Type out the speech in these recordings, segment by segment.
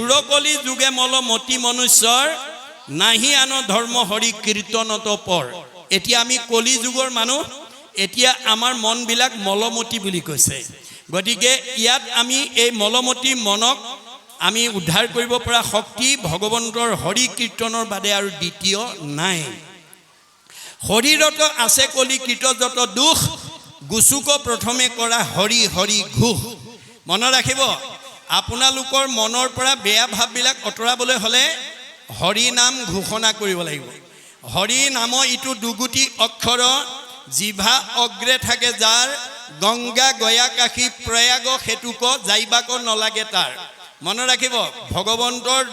ঘূৰকলি যুগে মল মতি মনুষ্যৰ নাহি আন ধৰ্ম হৰি কীৰ্তনত পৰ। এতিয়া আমি কলি যুগৰ মানুহ, এতিয়া আমাৰ মনবিলাক মলমতি বুলি কৈছে। গতিকে ইয়াত আমি এই মলমতি মনক আমি উদ্ধাৰ কৰিব পৰা শক্তি ভগৱন্তৰ হৰি কীৰ্তনৰ বাদে আৰু দ্বিতীয় নাই। শৰীৰত আছে কলি কীৰ্ত যত দুখ, গুচুক প্ৰথমে কৰা হৰি হৰি ঘোষ। মনত ৰাখিব, আপোনালোকৰ মনৰ পৰা বেয়া ভাৱবিলাক আঁতৰাবলৈ হ'লে হৰি নাম ঘোষণা কৰিব লাগিব। হৰি নামৰ ইটো দুগুটি অক্ষৰ, জিভা অগ্ৰে থাকে যাৰ, গংগা গয়া কাশী প্ৰয়াগ সেতুক যাইবাক নলাগে তাৰ। মনত ৰাখিব, ভগৱন্তৰ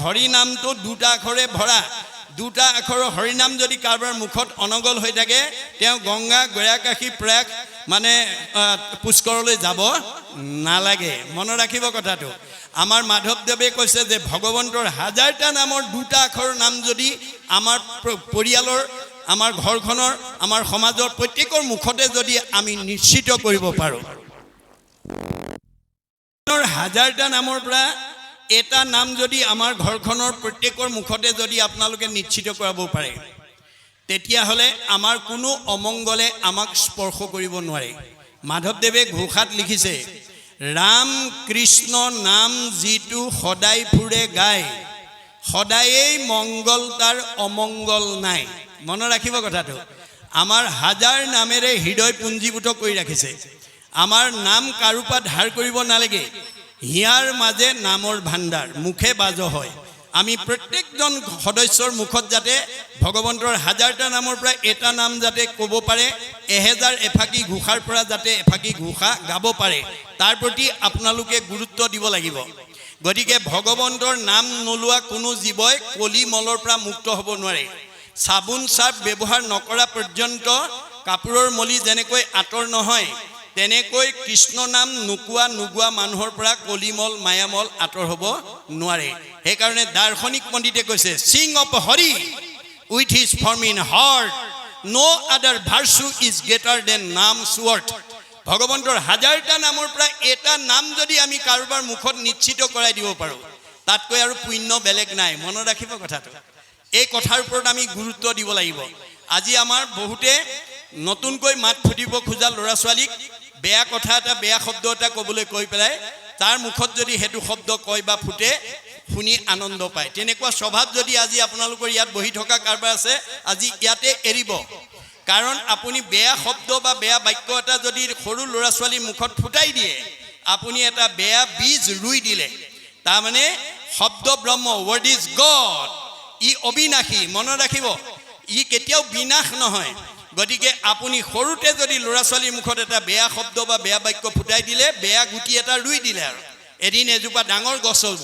হৰি নামটো দুটা আখৰে ভৰা। দুটা আখৰৰ হৰিনাম যদি কাৰোবাৰ মুখত অনগল হৈ থাকে, তেওঁ গংগা গয়া কাশী প্ৰয়াগ মানে পুষ্কৰলৈ যাব নালাগে। মনত ৰাখিব কথাটো। আমাৰ মাধৱদেৱে কৈছে যে ভগৱন্তৰ হাজাৰটা নামৰ দুটা আখৰৰ নাম যদি আমাৰ পৰিয়ালৰ, আমাৰ ঘৰখনৰ, আমাৰ সমাজৰ প্ৰত্যেকৰ মুখতে যদি আমি নিশ্চিত কৰিব পাৰোঁ, হাজাৰটা নামৰ পৰা এটা নাম যদি আমাৰ ঘৰখনৰ প্ৰত্যেকৰ মুখতে যদি আপোনালোকে নিশ্চিত কৰাব পাৰে, তেতিয়াহ'লে আমাৰ কোনো অমংগলে আমাক স্পৰ্শ কৰিব নোৱাৰে। মাধৱদেৱে ঘোষাত লিখিছে, ৰাম কৃষ্ণ নাম যিটো সদায় ফুৰে গায়, সদায়েই মংগল তাৰ অমংগল নাই। মনত ৰাখিব কথাটো। আমাৰ হাজাৰ নামেৰে হৃদয় পুঞ্জীভূত কৰি ৰাখিছে। আমাৰ নাম কাৰোপা ধাৰ কৰিব নালাগে। হিয়াৰ মাজে নামৰ ভাণ্ডাৰ, মুখে বাজ হয়। আমি প্ৰত্যেকজন সদস্যৰ মুখত যাতে ভগৱন্তৰ হাজাৰটা নামৰ পৰা এটা নাম যাতে ক'ব পাৰে, এহেজাৰ এফাকি ঘোষাৰ পৰা যাতে এফাকি ঘোষা গাব পাৰে, তাৰ প্ৰতি আপোনালোকে গুৰুত্ব দিব লাগিব। গতিকে ভগৱন্তৰ নাম নোলোৱা কোনো জীৱই কলি মলৰ পৰা মুক্ত হ'ব নোৱাৰে। চাবোন চাৰ্ফ ব্যৱহাৰ নকৰা পৰ্যন্ত কাপোৰৰ মলি যেনেকৈ আঁতৰ নহয়, তেনেকৈ কৃষ্ণ নাম নোগোৱা মানুহৰ পৰা কলিমল মায়ামল আঁতৰ হ'ব নোৱাৰে। সেইকাৰণে দাৰ্শনিক পণ্ডিতে কৈছে, চিং of Hari with his form in heart, no other virtue is greater than নাম স্বৰ্থ। ভগৱন্তৰ হাজাৰটা নামৰ পৰা এটা নাম যদি আমি কাৰোবাৰ মুখত নিশ্চিত কৰাই দিব পাৰোঁ, তাতকৈ আৰু পুণ্য বেলেগ নাই। মনত ৰাখিব কথাটো। এই কথাৰ ওপৰত আমি গুৰুত্ব দিব লাগিব। আজি আমাৰ বহুতে নতুনকৈ মাত ফুটিব খোজা ল'ৰা ছোৱালীক বেয়া কথা এটা, বেয়া শব্দ এটা ক'বলৈ কৈ পেলাই তাৰ মুখত যদি সেইটো শব্দ কয় বা ফুটে, শুনি আনন্দ পায়। তেনেকুৱা স্বভাৱ যদি আজি আপোনালোকৰ ইয়াত বহি থকা কাৰোবাৰ আছে, আজি ইয়াতে এৰিব। কাৰণ আপুনি বেয়া শব্দ বা বেয়া বাক্য এটা যদি সৰু ল'ৰা ছোৱালীৰ মুখত ফুটাই দিয়ে, আপুনি এটা বেয়া বীজ ৰুই দিলে। তাৰমানে শব্দ ব্ৰহ্ম, ৱৰ্ড ইজ গড, ই অবিনাশী। মনত ৰাখিব, ই কেতিয়াও বিনাশ নহয়। গতিকে আপুনি সৰুতে যদি ল'ৰা ছোৱালীৰ মুখত এটা বেয়া শব্দ বা বেয়া বাক্য ফুটাই দিলে, বেয়া গুটি এটা ৰুই দিলে, আৰু এদিন এজোপা ডাঙৰ গছ হ'ব।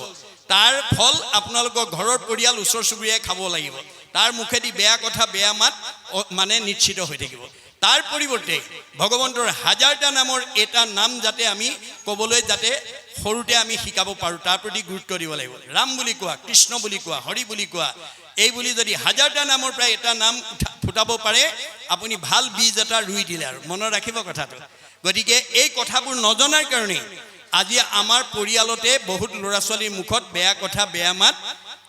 তাৰ ফল আপোনালোকৰ ঘৰৰ পৰিয়াল, ওচৰ চুবুৰীয়াই খাব লাগিব। তাৰ মুখেদি বেয়া কথা, বেয়া মাত মানে নিশ্চিত হৈ থাকিব। তাৰ পৰিৱৰ্তে ভগৱন্তৰ হাজাৰটা নামৰ এটা নাম যাতে আমি ক'বলৈ যাতে সৰুতে আমি শিকাব পাৰোঁ, তাৰ প্ৰতি গুৰুত্ব দিব লাগিব। ৰাম বুলি কোৱা, কৃষ্ণ বুলি কোৱা, হৰি বুলি কোৱা, এই বুলি যদি হাজাৰটা নামৰ পৰা এটা নাম ফুটাব পাৰে, আপুনি ভাল বীজ এটা ৰুই দিলে। আৰু মনত ৰাখিব কথাটো। গতিকে এই কথাবোৰ নজনাৰ কাৰণে আজি আমাৰ পৰিয়ালতে বহুত ল'ৰা ছোৱালীৰ মুখত বেয়া কথা, বেয়া মাত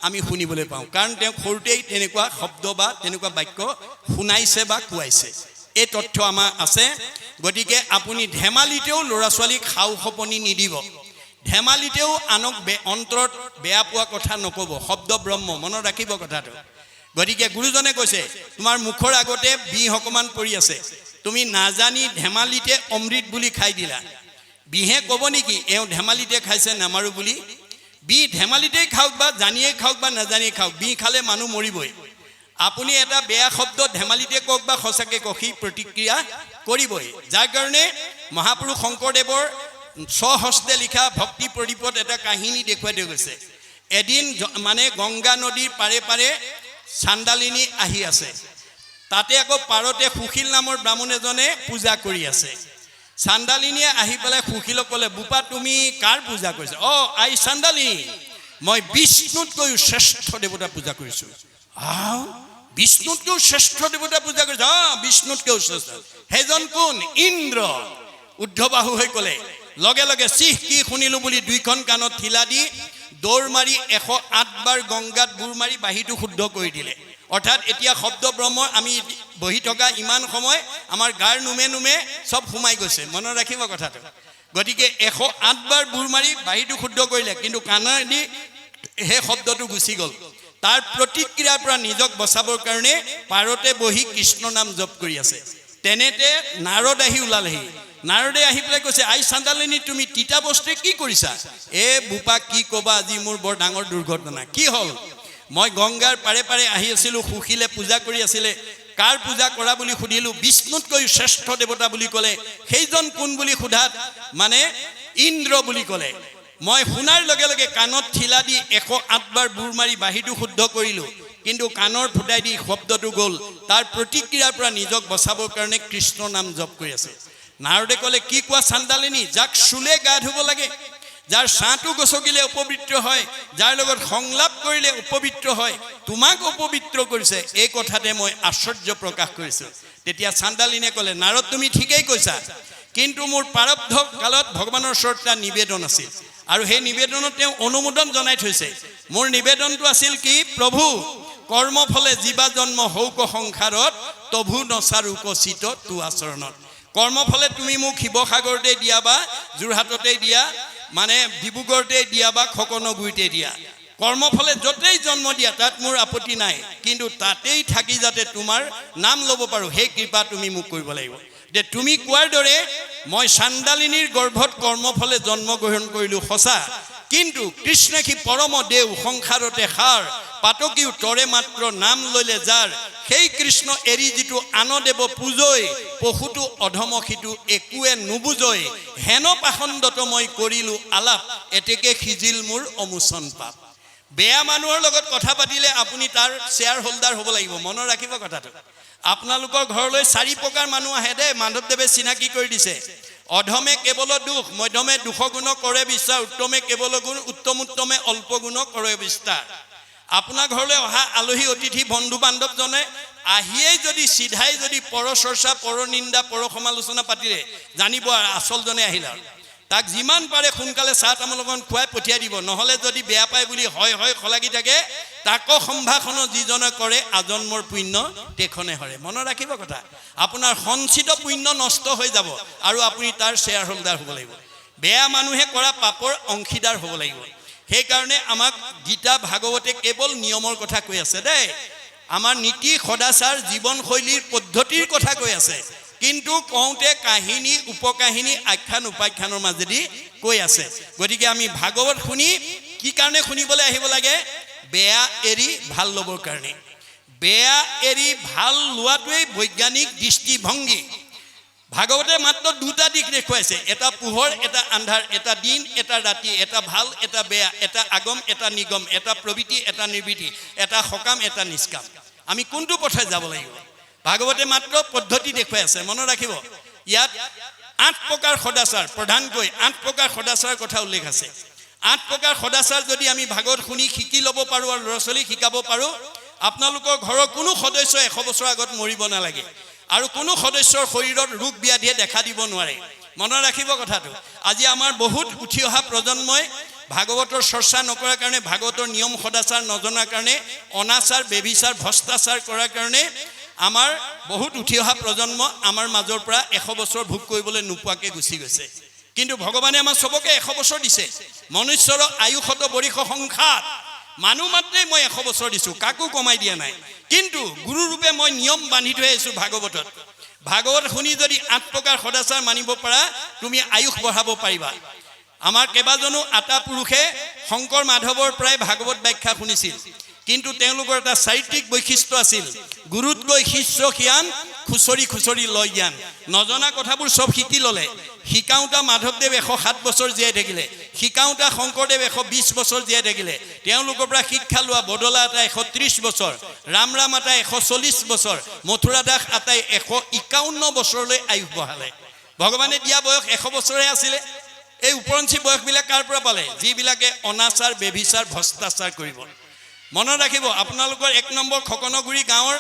আমি শুনিবলৈ পাওঁ। কাৰণ তেওঁ সৰুতেই তেনেকুৱা শব্দ বা তেনেকুৱা বাক্য শুনাইছে বা কোৱাইছে। এই তথ্য আমাৰ আছে। গতিকে আপুনি ধেমালিতেও ল'ৰা ছোৱালীক সাও সপনি নিদিব। ধেমালিতেও আনক অন্তৰত বেয়া পোৱা কথা নক'ব। শব্দ ব্ৰহ্ম, মনত ৰাখিব কথাটো। গতিকে গুৰুজনে কৈছে, তোমাৰ মুখৰ আগতে বিষ অকণমান পৰি আছে, তুমি নাজানি ধেমালিতে অমৃত বুলি খাই দিলা। বিহে ক'ব নেকি এওঁ ধেমালিতে খাইছে নামাৰো বুলি? বি ধেমালিতেই খাওক বা জানিয়েই খাওক বা নাজানিয়ে খাওক, বি খালে মানুহ মৰিবই। আপুনি এটা বেয়া শব্দ ধেমালিতে কওক বা সঁচাকৈ কওক, সি প্ৰতিক্ৰিয়া কৰিবই। যাৰ কাৰণে মহাপুৰুষ শংকৰদেৱৰ স্বহস্তে লিখা ভক্তি প্ৰদীপত এটা কাহিনী দেখুৱাই থৈ গৈছে। এদিন মানে গংগা নদীৰ পাৰে পাৰে চান্দালিনী আহি আছে। তাতে আকৌ পাৰতে সুশীল নামৰ ব্ৰাহ্মণ এজনে পূজা কৰি আছে। চান্দালিনীয়ে আহি পেলাই সুশীলক ক'লে, বোপা তুমি কাৰ পূজা কৰিছা? আই চান্দালিনী, মই বিষ্ণুতকৈও শ্ৰেষ্ঠ দেৱতা পূজা কৰিছোঁ। বিষ্ণুতকৈও শ্ৰেষ্ঠ দেৱতা পূজা কৰিছে? বিষ্ণুতকৈও শ্ৰেষ্ঠ। সেইজন কোন? ইন্দ্ৰ। উদ্ধবাহু হৈ ক'লে, লগে লগে চিহ কি শুনিলোঁ বুলি দুইখন কাণত ঠিলা দি দৌৰ মাৰি 108 বাৰ গংগাত বুৰ মাৰি বাঁহীটো শুদ্ধ কৰি দিলে। অৰ্থাৎ এতিয়া শব্দ ব্ৰহ্ম আমি বহি থকা ইমান সময় আমাৰ গাৰ নুমে নুমে চব সোমাই গৈছে, মনত ৰাখিব কথাটো। গতিকে 108 বাৰ বুৰ মাৰি বাঁহীটো শুদ্ধ কৰিলে, কিন্তু কাণেদি সেই শব্দটো গুচি গ'ল। তাৰ প্ৰতিক্ৰিয়াৰ পৰা নিজক বচাবৰ কাৰণে পাৰতে বহি কৃষ্ণ নাম জপ কৰি আছে। তেনেতে নাৰদ আহি ওলালেহি। নাৰদে আহি পেলাই কৈছে, আই চান্দালিনী, তুমি তিতা বস্তুৱে কি কৰিছা? বোপা কি ক'বা, আজি মোৰ বৰ ডাঙৰ দুৰ্ঘটনা। কি হ'ল? মই গংগাৰ পাৰে পাৰে আহি আছিলোঁ, সুশীলে পূজা কৰি আছিলে। কাৰ পূজা কৰা বুলি সুধিলোঁ, বিষ্ণুতকৈ শ্ৰেষ্ঠ দেৱতা বুলি ক'লে। সেইজন কোন বুলি সোধাত মানে ইন্দ্ৰ বুলি ক'লে। মই শুনাৰ লগে লগে কাণত ঠিলা দি 108 বাৰ বুৰ মাৰি বাঁহীটো শুদ্ধ কৰিলোঁ, কিন্তু কাণৰ ফুটাই দি শব্দটো গ'ল। তাৰ প্ৰতিক্ৰিয়াৰ পৰা নিজক বচাবৰ কাৰণে কৃষ্ণ নাম জপ কৰি আছে। নাৰদে ক'লে, কি কোৱা চান্দালিনী? যাক চুলে গা ধুব লাগে, যাৰ ছাঁটো গছকিলে অপবিত্ৰ হয়, যাৰ লগত সংলাপ কৰিলে অপবিত্ৰ হয়, তোমাক অপবিত্ৰ কৰিছে, এই কথাতে মই আশ্চৰ্য প্ৰকাশ কৰিছোঁ। তেতিয়া চান্দালিনীয়ে ক'লে, নাৰদ, তুমি ঠিকেই কৈছা, কিন্তু মোৰ প্ৰাৰব্ধ কালত ভগৱানৰ ওচৰত এটা নিবেদন আছিল, আৰু সেই নিবেদনত তেওঁ অনুমোদন জনাই থৈছে। মোৰ নিবেদনটো আছিল কি? প্ৰভু, কৰ্মফলে জীৱা জন্ম হৌক সংসাৰত, তভু নচাৰ উপচিত তো আচৰণত। কৰ্মফলে তুমি মোক শিৱসাগৰতে দিয়া বা যোৰহাটতে দিয়া, মানে ডিব্ৰুগড়তে দিয়া বা খকনগুৰিতে দিয়া, কৰ্মফলে য'তেই জন্ম দিয়া তাত মোৰ আপত্তি নাই, কিন্তু তাতেই থাকি যাতে তোমাৰ নাম ল'ব পাৰোঁ, সেই কৃপা তুমি মোক কৰিব লাগিব। যে তুমি কোৱাৰ দৰে মই চান্দালিনীৰ গৰ্ভত কৰ্মফলে জন্ম গ্ৰহণ কৰিলোঁ সঁচা, কিন্তু কৃষ্ণ সি পৰম দেও সংসাৰতে সাৰ, পাতকীও তৰে মাত্ৰ নাম লৈলে যাৰ, সেই কৃষ্ণ এৰি যিটো আন দেৱ পূজৈ, পশুটো অধম সিটো একোৱে নুবুজৈ, হেন পাখণ্ডত মই কৰিলোঁ আলাপ, এতেকে সিজিল মোৰ অমোচন পাপ। বেয়া মানুহৰ লগত কথা পাতিলে আপুনি তাৰ শ্বেয়াৰ হোল্ডাৰ হ'ব লাগিব, মনত ৰাখিব কথাটো। আপোনালোকৰ ঘৰলৈ 4 প্ৰকাৰ মানুহ আহে দেই, মাধৱদেৱে চিনাকি কৰি দিছে। অধমে কেৱল দুখ, মধ্যমে দুখ গুণ কৰে বিশ্বাস, উত্তমে কেৱল গুণ, উত্তমে অল্প গুণ কৰে বিস্তাৰ। আপোনাৰ ঘৰলৈ অহা আলহী অতিথি বন্ধু বান্ধৱজনে আহিয়েই যদি চিধাই যদি পৰ চৰ্চা, পৰ নিন্দা, পৰ সমালোচনা পাতিলে, জানিব আৰু আচলজনে আহিল। আৰু তাক যিমান পাৰে সোনকালে চাহ তামোল অকণ খুৱাই পঠিয়াই দিব, নহ'লে যদি বেয়া পায় বুলি হয় হয় খলাগি থাকে, তাকো সম্ভাষণ যিজনে কৰে আজন্মৰ পুণ্য তেখনে হৰে। মনত ৰাখিব কথা, আপোনাৰ সঞ্চিত পুণ্য নষ্ট হৈ যাব, আৰু আপুনি তাৰ শ্বেয়াৰ হোল্ডাৰ হ'ব লাগিব। বেয়া মানুহে কৰা পাপৰ অংশীদাৰ হ'ব লাগিব। সেইকাৰণে আমাক গীতা ভাগৱতে কেৱল নিয়মৰ কথা কৈ আছে দেই, আমাৰ নীতি সদাচাৰ জীৱনশৈলীৰ পদ্ধতিৰ কথা কৈ আছে, কিন্তু কওঁতে কাহিনী উপকাহিনী আখ্যান উপাখ্যানৰ মাজেদি কৈ আছে। গতিকে আমি ভাগৱত শুনি কি কাৰণে শুনিবলৈ আহিব লাগে? বেয়া এৰি ভাল ল'বৰ কাৰণে। বেয়া এৰি ভাল লোৱাটোৱেই বৈজ্ঞানিক দৃষ্টিভংগী। ভাগৱতে মাত্ৰ 2টা দিশ দেখুৱাইছে, এটা পোহৰ এটা আন্ধাৰ, এটা দিন এটা ৰাতি, এটা ভাল এটা বেয়া, এটা আগম এটা নিগম, এটা প্ৰবৃত্তি এটা নিবৃত্তি, এটা সকাম এটা নিষ্কাম। আমি কোনটো পথে যাব লাগিব? ভাগৱতে মাত্ৰ পদ্ধতি দেখুৱাই আছে, মনত ৰাখিব। ইয়াত 8 প্ৰকাৰ সদাচাৰ, প্ৰধানকৈ 8 প্ৰকাৰ সদাচাৰৰ কথা উল্লেখ আছে। 8 প্ৰকাৰ সদাচাৰ যদি আমি ভাগৱত শুনি শিকি ল'ব পাৰোঁ আৰু ল'ৰা ছোৱালীক শিকাব পাৰোঁ, আপোনালোকৰ ঘৰৰ কোনো সদস্য 100 বছৰ আগত মৰিব নালাগে, আৰু কোনো সদস্যৰ শৰীৰত ৰোগ ব্যাধিয়ে দেখা দিব নোৱাৰে। মনত ৰাখিব কথাটো। আজি আমাৰ বহুত উঠি অহা প্ৰজন্মই ভাগৱতৰ চৰ্চা নকৰাৰ কাৰণে, ভাগৱতৰ নিয়ম সদাচাৰ নজনাৰ কাৰণে, অনাচাৰ বেবিচাৰ ভ্ৰষ্টাচাৰ কৰাৰ কাৰণে আমাৰ বহুত উঠি অহা প্ৰজন্ম আমাৰ মাজৰ পৰা 100 বছৰ ভোগ কৰিবলৈ নোপোৱাকৈ গুচি গৈছে। কিন্তু ভগৱানে আমাৰ চবকে 100 বছৰ দিছে। মনুষ্যৰ আয়ুষত বৰিষ সংসাৰ, মানুহ মাত্ৰেই মই 100 বছৰ দিছোঁ, কাকো কমাই দিয়া নাই। কিন্তু গুৰুৰূপে মই নিয়ম বান্ধি থৈ আহিছোঁ ভাগৱতত। ভাগৱত শুনি যদি 8 প্ৰকাৰ সদাচাৰ মানিব পাৰা, তুমি আয়ুস বঢ়াব পাৰিবা। আমাৰ কেইবাজনো আটা পুৰুষে শংকৰ মাধৱৰ পৰাই ভাগৱত ব্যাখ্যা শুনিছিল, কিন্তু তেওঁলোকৰ এটা চাৰিত্ৰিক বৈশিষ্ট্য আছিল, গুৰুতকৈ শিষ্য জ্ঞান, খুচৰি খুচৰি লয় জ্ঞান। নজনা কথাবোৰ চব শিকি ল'লে। শিকাওঁতা মাধৱদেৱ 107 বছৰ জীয়াই থাকিলে, শিকাওঁতা শংকৰদেৱ 120 বছৰ জীয়াই থাকিলে। তেওঁলোকৰ পৰা শিক্ষা লোৱা বদলা আটাই 130 বছৰ, ৰাম আটাই 140 বছৰ, মথুৰা দাস আটাই 151 বছৰলৈ আয়ুস বঢ়ালে। ভগৱানে দিয়া বয়স 100 বছৰে আছিলে। এই উপৰঞ্চি বয়সবিলাক কাৰ পৰা পালে? যিবিলাকে অনাচাৰ বেভিচাৰ ভ্ৰষ্টাচাৰ কৰিব। মনত ৰাখিব, আপোনালোকৰ 1 নম্বৰ খকনগুৰি গাঁৱৰ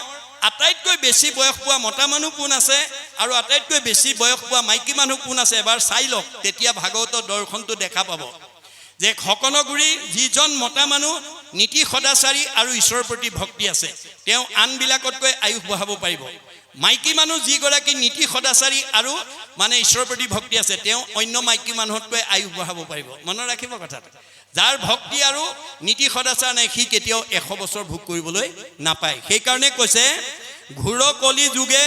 আটাইতকৈ বেছি বয়স পোৱা মতা মানুহ কোন আছে আৰু আটাইতকৈ বেছি বয়স পোৱা মাইকী মানুহ কোন আছে এবাৰ চাই লওক তেতিয়া ভাগৱতৰ দৰ্শনটো দেখা পাব যে সকলগুৰি যিজন মতা মানুহ নীতি সদাচাৰী আৰু ঈশ্বৰৰ প্ৰতি ভক্তি আছে তেওঁ আনবিলাকতকৈ আয়ুস বঢ়াব পাৰিব মাইকী মানুহ যিগৰাকী নীতি সদাচাৰী আৰু মানে ঈশ্বৰৰ প্ৰতি ভক্তি আছে তেওঁ অন্য মাইকী মানুহতকৈ আয়ুস বঢ়াব পাৰিব মনত ৰাখিব কথাটো যাৰ ভক্তি আৰু নীতি সদাচাৰ নাই সি কেতিয়াও 100 বছৰ ভোগ কৰিবলৈ নাপায় সেইকাৰণে কৈছে ঘোৰ কলি যুগে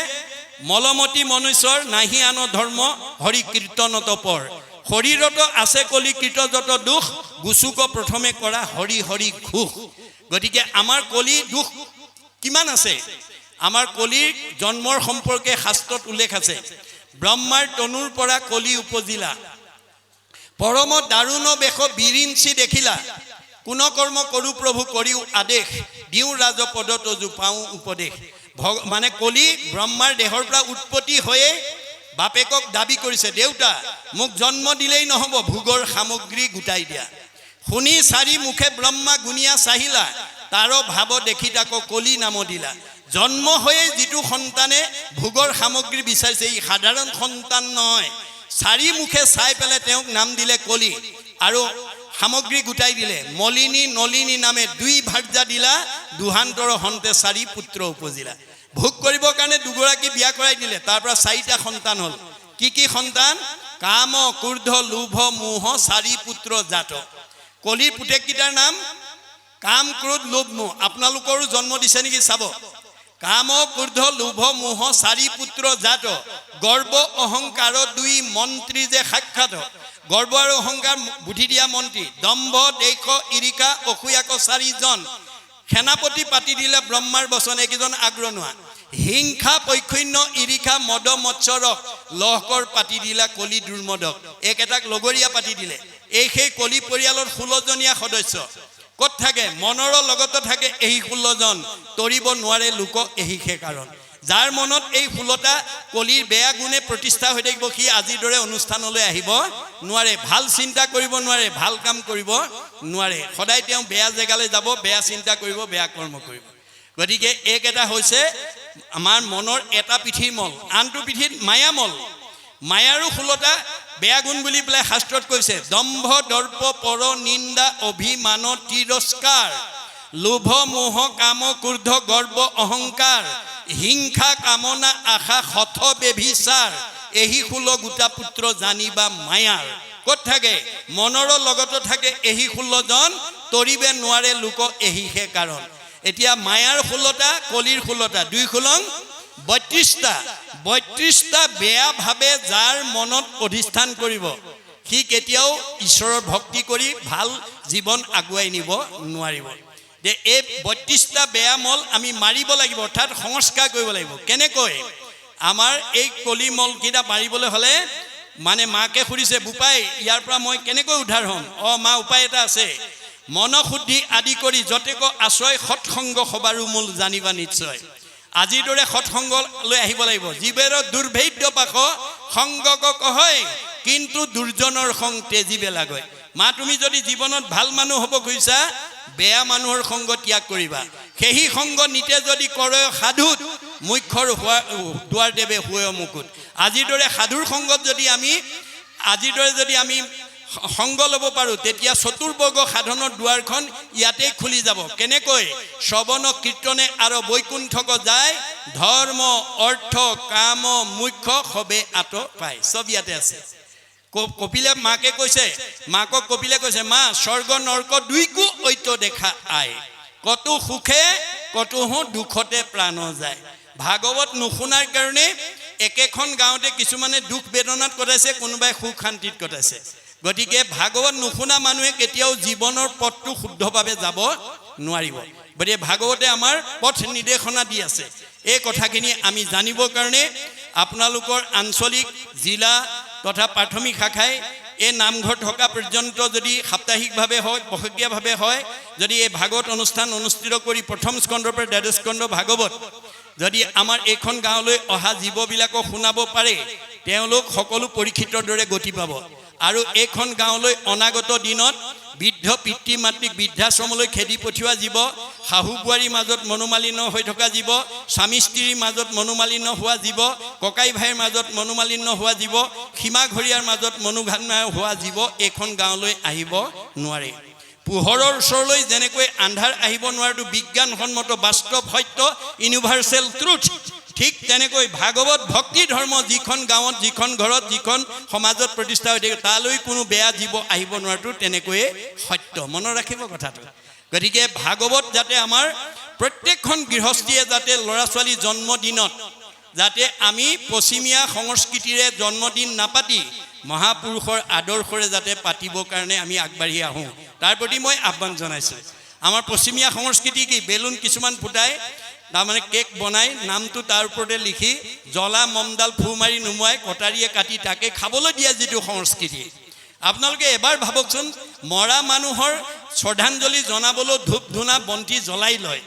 মলমতি মনুষ্যৰ নাহি আন ধৰ্ম হৰি কীৰ্তনত পৰ শৰীৰত আছে কলিকৃত যত দুখ গুচুক প্ৰথমে কৰা হৰি হৰি ঘোষ গতিকে আমাৰ কলি দুখ কিমান আছে আমাৰ কলিৰ জন্মৰ সম্পৰ্কে শাস্ত্ৰত উল্লেখ আছে ব্ৰহ্মাৰ তনুৰ পৰা কলি উপজিলা পৰম দাৰুণ বেশ বিৰিঞ্চি দেখিলা কোন কৰ্ম কৰো প্ৰভু কৰিও আদেশ দিওঁ ৰাজ পদ তজু পাওঁ উপদেশ মানে কলি ব্ৰহ্মাৰ দেহৰ পৰা উৎপত্তি হৈয়ে বাপেকক দাবী কৰিছে দেউতা মোক জন্ম দিলেই নহব ভোগৰ সামগ্ৰী গোটাই দিয়া শুনি চাৰি মুখে ব্ৰহ্মা গুণিয়া চাহিলা তাৰ ভাৱ দেখি তাক কলি নাম দিলা জন্ম হৈয়ে যিটো সন্তানে ভোগৰ সামগ্ৰী বিচাৰিছে ই সাধাৰণ সন্তান নহয় চাৰি মুখে চাই পেলাই তেওঁক নাম দিলে কলি আৰু সামগ্ৰী গোটাই দিলে মলিনী নলিনী নামে দুই ভাৰ্যা দিলা দুহান্তৰ হন্তে চাৰি পুত্ৰ উপজিলা ভোগ কৰিবৰ কাৰণে দুগৰাকী বিয়া কৰাই দিলে তাৰ পৰা চাৰিটা সন্তান হ'ল কি সন্তান কাম ক্ৰোধ লোভ মোহ চাৰি পুত্ৰ জাত কলিৰ পুতেককেইটাৰ নাম কাম ক্ৰোধ লোভ মোহ আপোনালোকৰো জন্ম দিছে নেকি চাব কাম ক্ৰোধ লোভ মোহ চাৰি পুত্ৰ জাত গৰ্ব অহংকাৰ দুই মন্ত্ৰী যে সাক্ষাৎ গৰ্ব আৰু অহংকাৰ বুদ্ধি দিয়া মন্ত্ৰী দম্ভ দেশ ইৰিকা অসূয়াক চাৰিজন সেনাপতি পাতি দিলে ব্ৰহ্মাৰ বচন এইকেইজন আগ্ৰনোৱা হিংসা পৈক্ষন্য ইৰিষা মদ মৎসৰক লহকৰ পাতি দিলা কলি দুৰ্মদক একেটাক লগৰীয়া পাতি দিলে এই সেই কলি পৰিয়ালৰ 16 জনীয়া সদস্য ক'ত থাকে মনৰ লগত থাকে এই 16 জন তৰিব নোৱাৰে লোক এই সেই কাৰণ যাৰ মনত এই 16টা কলিৰ বেয়া গুণে প্ৰতিষ্ঠা হৈ থাকিব কি আজিৰ দৰে অনুষ্ঠানলৈ আহিব নোৱাৰে ভাল চিন্তা কৰিব নোৱাৰে ভাল কাম কৰিব নোৱাৰে সদায় তেওঁ বেয়া জেগালৈ যাব বেয়া চিন্তা কৰিব বেয়া কৰ্ম কৰিব গতিকে এটা হৈছে আমাৰ মনৰ এটা পিঠিৰ মল আনটো পিঠিত মায়ামল মায়াৰো 16টা বেয়া গুণ বুলি পেলাই শাস্ত্ৰত কৈছে দম্ভ দৰ্প পৰ নিন্দা অভিমান তিৰস্কাৰ লোভ মোহ কাম ক্ৰোধ গৰ্ব অহংকাৰ হিংসা কামনা আশা হঠ বেভিচাৰ এহি 16 গোটা পুত্ৰ জানিবা মায়াৰ ক'ত থাকে মনৰ লগত থাকে এহি 16 জন তৰিবে নোৱাৰে লোক এহি হে কাৰণ এতিয়া মায়াৰ 16টা কলিৰ 16টা দুই খুলং 32টা বেয়া ভাবে যাৰ মনত অধিষ্ঠান কৰিব সি কেতিয়াও ঈশ্বৰৰ ভক্তি কৰি ভাল জীৱন আগুৱাই নিব নোৱাৰিব যে এই 32টা বেয়া মল আমি মাৰিব লাগিব অৰ্থাৎ সংস্কাৰ কৰিব লাগিব কেনেকৈ আমাৰ এই কলি মল কিটা মাৰিবলৈ হলে মানে মাকে সুধিছে বুপাই ইয়াৰ পৰা মই কেনেকৈ উদ্ধাৰ হ'ম মা উপায় এটা আছে মন শুদ্ধি আদি কৰি যতেক আশ্ৰয় সৎসংগ সবাৰো মূল জানিবা নিশ্চয় আজিৰ দৰে সৎসংগ লৈ আহিব লাগিব জীৱেৰ দুৰ্ভেদ্য পাখ সংগক কহয় কিন্তু দুৰ্জনৰ সং তেজিবে লাগয় মা তুমি যদি জীৱনত ভাল মানুহ হ'ব খুজিছা বেয়া মানুহৰ সংগ ত্যাগ কৰিবা সেই সংগ নিতে যদি কৰে সাধুত মুখ্যৰ দুৱাৰ দেৱে হুৱে মুকুট আজিৰ দৰে সাধুৰ সংগত যদি আমি সংগ ল'ব পাৰো তেতিয়া চতুৰ্বৰ্গ সাধনৰ দুৱাৰখন ইয়াতেই খুলি যাব কেনেকৈ শ্ৰৱণ কীৰ্তনে আৰু বৈকুণ্ঠক যায় ধৰ্ম অৰ্থ কাম মুখ্য সবে আত পায় চব ইয়াতে আছে কপিলে মাকে কৈছে মাকক কপিলে কৈছে মা স্বৰ্গ নৰক দুইকো ঐত দেখা আই কতো সুখে কতো দুখতে প্ৰাণ যায় ভাগৱত নুশুনাৰ কাৰণে একেখন গাঁৱতে কিছুমানে দুখ বেদনাত কটাইছে কোনোবাই সুখ শান্তিত কটাইছে গতিকে ভাগৱত নুশুনা মানুহে কেতিয়াও জীৱনৰ পথটো শুদ্ধভাৱে যাব নোৱাৰিব গতিকে ভাগৱতে আমাৰ পথ নিৰ্দেশনা দি আছে এই কথাখিনি আমি জানিবৰ কাৰণে আপোনালোকৰ আঞ্চলিক জিলা তথা প্ৰাথমিক শাখাই এই নামঘৰ থকা পৰ্যন্ত যদি সাপ্তাহিকভাৱে হয় বহকীয়াভাৱে হয় যদি এই ভাগৱত অনুষ্ঠান অনুষ্ঠিত কৰি প্ৰথম স্কন্ধৰ পৰা দ্বাদশ স্কন্ধ ভাগৱত যদি আমাৰ এইখন গাঁৱলৈ অহা জীৱবিলাকক শুনাব পাৰে তেওঁলোক সকলো পৰীক্ষিতৰ দৰে গতি পাব আৰু এইখন গাঁৱলৈ অনাগত দিনত বৃদ্ধ পিতৃ মাতৃক বৃদ্ধাশ্ৰমলৈ খেদি পঠিওৱা জীৱ শাহু বোৱাৰীৰ মাজত মনোমালিন্য হৈ থকা জীৱ, স্বামী স্ত্ৰীৰ মাজত মনোমালিন্য হোৱা জীৱ, ককাই ভাইৰ মাজত মনোমালিন্য হোৱা জীৱ, সীমা ঘৰীয়াৰ মাজত মনোমালিন্য হোৱা জীৱ এইখন গাঁৱলৈ আহিব নোৱাৰে। পোহৰৰ ওচৰলৈ যেনেকৈ আন্ধাৰ আহিব নোৱাৰেটো বিজ্ঞানসন্মত বাস্তৱ সত্য, ইউনিভাৰ্চেল ট্ৰুথ, ঠিক তেনেকৈ ভাগৱত ভক্তি ধৰ্ম যিখন গাঁৱত, যিখন ঘৰত, যিখন সমাজত প্ৰতিষ্ঠা হৈ থাকে তালৈ কোনো বেয়া জীৱ আহিব নোৱাৰাটো তেনেকৈয়ে সত্য। মনত ৰাখিব কথাটো। গতিকে ভাগৱত যাতে আমাৰ প্ৰত্যেকখন গৃহস্থীয়ে যাতে ল'ৰা ছোৱালী জন্মদিনত যাতে আমি পশ্চিমীয়া সংস্কৃতিৰে জন্মদিন নাপাতি মহাপুৰুষৰ আদৰ্শৰে যাতে পাতিবৰ কাৰণে আমি আগবাঢ়ি আহোঁ, তাৰ প্ৰতি মই আহ্বান জনাইছোঁ। আমাৰ পশ্চিমীয়া সংস্কৃতি কি, বেলুন কিছুমান ফুটাই তাৰমানে কেক বনাই নামটো তাৰ ওপৰতে লিখি জ্বলা মমডাল ফু মাৰি নুমুৱাই কটাৰীয়ে কাটি তাকে খাবলৈ দিয়া যিটো সংস্কৃতি, আপোনালোকে এবাৰ ভাবকচোন, মৰা মানুহৰ শ্ৰদ্ধাঞ্জলি জনাবলৈ ধূপ ধূনা বন্তি জ্বলাই লয়,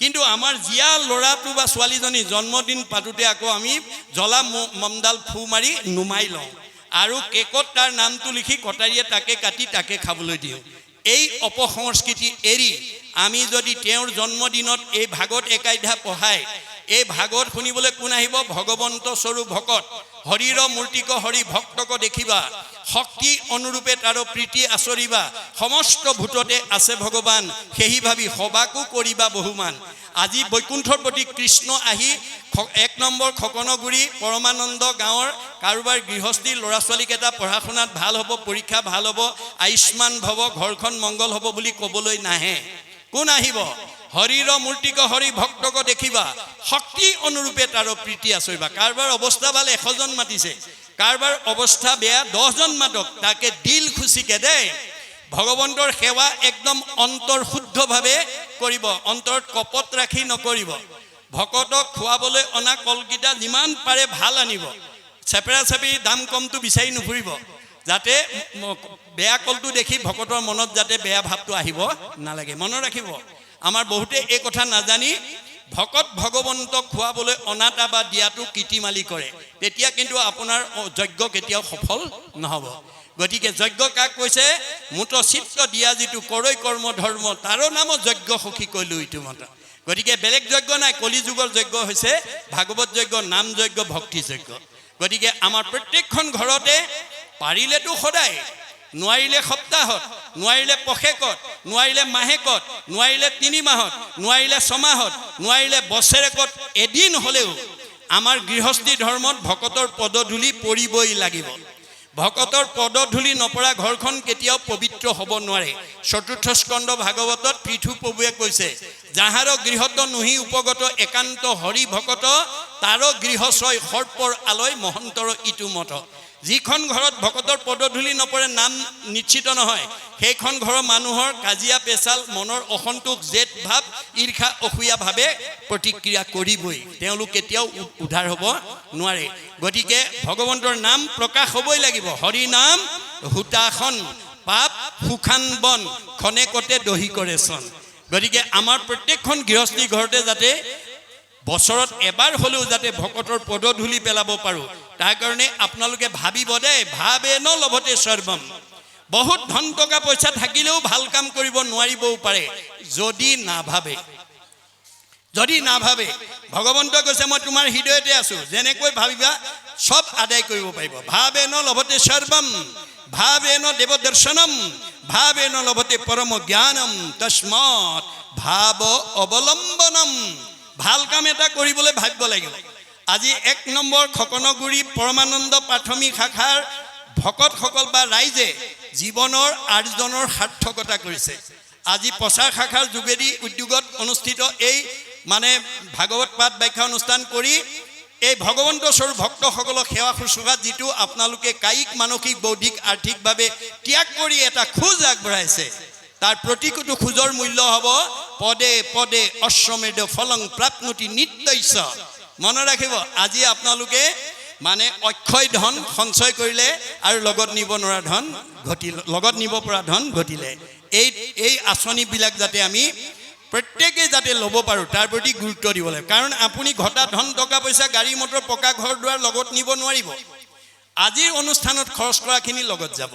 কিন্তু আমাৰ জীয়া ল'ৰাটো বা ছোৱালীজনী জন্মদিন পাতোঁতে আকৌ আমি জ্বলা মমডাল ফু মাৰি নুমাই লওঁ আৰু কেকত তাৰ নামটো লিখি কটাৰীয়ে তাকে কাটি তাকে খাবলৈ দিওঁ। এই অপসংস্কৃতি এৰি আমি যদি তেওঁৰ জন্মদিনত এই ভাগৱত একাধ্যায় পঢ়াই, এই ভাগৱত শুনিবলৈ কোন আহিব? ভগৱন্ত স্বৰূপ ভকত, হৰিৰ মূৰ্তিক হৰি ভক্তক দেখিবা, শক্তি অনুৰূপে তাৰ প্ৰীতি আচৰিবা, সমস্ত ভূততে আছে ভগৱান, সেহি ভাবি সবাকো কৰিবা বহুমান। আজি বৈকুণ্ঠৰ প্ৰতি কৃষ্ণ আহি 1 নম্বৰ খকনগুৰি পৰমানন্দ গাঁৱৰ কাৰোবাৰ গৃহস্থীৰ ল'ৰা ছোৱালীকেইটা পঢ়া শুনাত ভাল হ'ব, পৰীক্ষা ভাল হ'ব, আয়ুষ্মান ভৱ, ঘৰখন মংগল হ'ব বুলি ক'বলৈ নাহে। কোন আহিব? হৰিৰ মূৰ্তিক হৰি ভক্তক দেখিবা, শক্তি অনুৰূপে তাৰ প্ৰীতি আচৰিবা। কাৰোবাৰ অৱস্থা ভাল 100 জন মাতিছে, কাৰোবাৰ অৱস্থা বেয়া 10 জন মাতক, তাকে দিল খুচিকে দেই ভগৱন্তৰ সেৱা একদম অন্তৰ শুদ্ধভাৱে কৰিব, অন্তৰত কপট ৰাখি নকৰিব। ভকতক খুৱাবলৈ অনা কলকেইটা যিমান পাৰে ভাল আনিব, চেপেৰা চেপেৰি দাম কমটো বিচাৰি নুফুৰিব, যাতে বেয়া কলটো দেখি ভকতৰ মনত যাতে বেয়া ভাৱটো আহিব নালাগে। মনত ৰাখিব, আমাৰ বহুতে এই কথা নাজানি ভকত ভগৱন্তক খুৱাবলৈ অনাটা বা দিয়াটো কীৰ্তিমালি কৰে, তেতিয়া কিন্তু আপোনাৰ যজ্ঞ কেতিয়াও সফল নহ'ব। গতিকে যজ্ঞ কাক কৈছে? মুঠ চিত্ৰ দিয়া যিটো কৰৈ কৰ্ম ধৰ্ম, তাৰো নাম যজ্ঞ সখী কৈলো ইটো মত। গতিকে বেলেগ যজ্ঞ নাই, কলি যুগৰ যজ্ঞ হৈছে ভাগৱত যজ্ঞ, নাম যজ্ঞ, ভক্তি যজ্ঞ। গতিকে আমাৰ প্ৰত্যেকখন ঘৰতে পাৰিলেতো সদায়, নোৱাৰিলে সপ্তাহত, নোৱাৰিলে পষেকত, নোৱাৰিলে মাহেকত, নোৱাৰিলে 3 মাহত, নোৱাৰিলে 6 মাহত, নোৱাৰিলে বছৰেকত এদিন হ'লেও আমাৰ গৃহস্থী ধৰ্মত ভকতৰ পদধূলি পৰিবই লাগিব। ভকতৰ পদধূলি নপৰা ঘৰখন কেতিয়াও পবিত্ৰ হ'ব নোৱাৰে। 4ৰ্থ স্কন্ধ ভাগৱতত পৃথু প্ৰভুৱে কৈছে, যাহাৰ গৃহত নুহি উপগত একান্ত হৰি ভকত, তাৰ গৃহ ছয় সৰ্পৰ আলয় মহন্তৰ ইটো মত। যিখন ঘৰত ভকতৰ পদধূলি নপৰে, নাম নিশ্চিত নহয়, সেইখন ঘৰৰ মানুহৰ কাজিয়া পেচাল, মনৰ অসন্তোষ, জেদ ভাৱ, ঈৰ্ষা অসূয়াভাৱে প্ৰতিক্ৰিয়া কৰিবই, তেওঁলোক কেতিয়াও উদ্ধাৰ হ'ব নোৱাৰে। গতিকে ভগৱন্তৰ নাম প্ৰকাশ হ'বই লাগিব। হৰি নাম হুতাখন, পাপ সুখান বন, খনেকতে দহি কৰে চন। গতিকে আমাৰ প্ৰত্যেকখন গৃহস্থী ঘৰতে যাতে বছৰত এবাৰ হ'লেও যাতে ভকতৰ পদধূলি পেলাব পাৰোঁ, তাৰ কাৰণে আপোনালোকে ভাবিব দেই, ভাবে ন লভতে সৰ্বম। বহুত ধন টকা পইচা থাকিলেও ভাল কাম কৰিব নোৱাৰিবও পাৰে যদি নাভাবে। যদি নাভাবে, ভগৱন্তই কৈছে মই তোমাৰ হৃদয়তে আছোঁ, যেনেকৈ ভাবিবা সব আদায় কৰিব পাৰিব। ভাবে ন লভতে সৰ্বম, ভাবে ন দেৱ দৰ্শনম, ভাবে ন লভতে পৰম জ্ঞানম, তস্মাৎ ভাৱ অৱলম্বনম। ভাল কাম এটা কৰিবলৈ ভাবিব লাগিব। আজি 1 নম্বৰ খকনগুৰি পৰমানন্দ প্ৰাথমিক শাখাৰ ভকতসকল বা ৰাইজে জীৱনৰ আৰ্জনৰ সাৰ্থকতা কৰিছে। আজি প্ৰচাৰ শাখাৰ যোগেদি উদ্যোগত অনুষ্ঠিত এই মানে ভাগৱত পাঠ ব্যাখ্যা অনুষ্ঠান কৰি এই ভগৱন্ত স্বৰূপ ভক্তসকলক সেৱা শুশ্ৰূষাত যিটো আপোনালোকে কায়িক, মানসিক, বৌদ্ধিক, আৰ্থিকভাৱে ত্যাগ কৰি এটা খোজ আগবঢ়াইছে, তাৰ প্ৰতিটো খোজৰ মূল্য হ'ব পদে পদে অশ্বমেধ ফলং প্ৰাপ্নুতি নিত্যস্য। মনত ৰাখিব, আজি আপোনালোকে মানে অক্ষয় ধন সঞ্চয় কৰিলে আৰু লগত নিব নোৱাৰা ধন ঘটিলে, লগত নিব পৰা ধন ঘটিলে। এই আঁচনিবিলাক যাতে আমি প্ৰত্যেকেই যাতে ল'ব পাৰোঁ, তাৰ প্ৰতি গুৰুত্ব দিব লাগে। কাৰণ আপুনি ঘটা ধন টকা পইচা, গাড়ী মটৰ, পকা ঘৰ দুৱাৰ লগত নিব নোৱাৰিব। আজিৰ অনুষ্ঠানত খৰচ কৰাখিনি লগত যাব।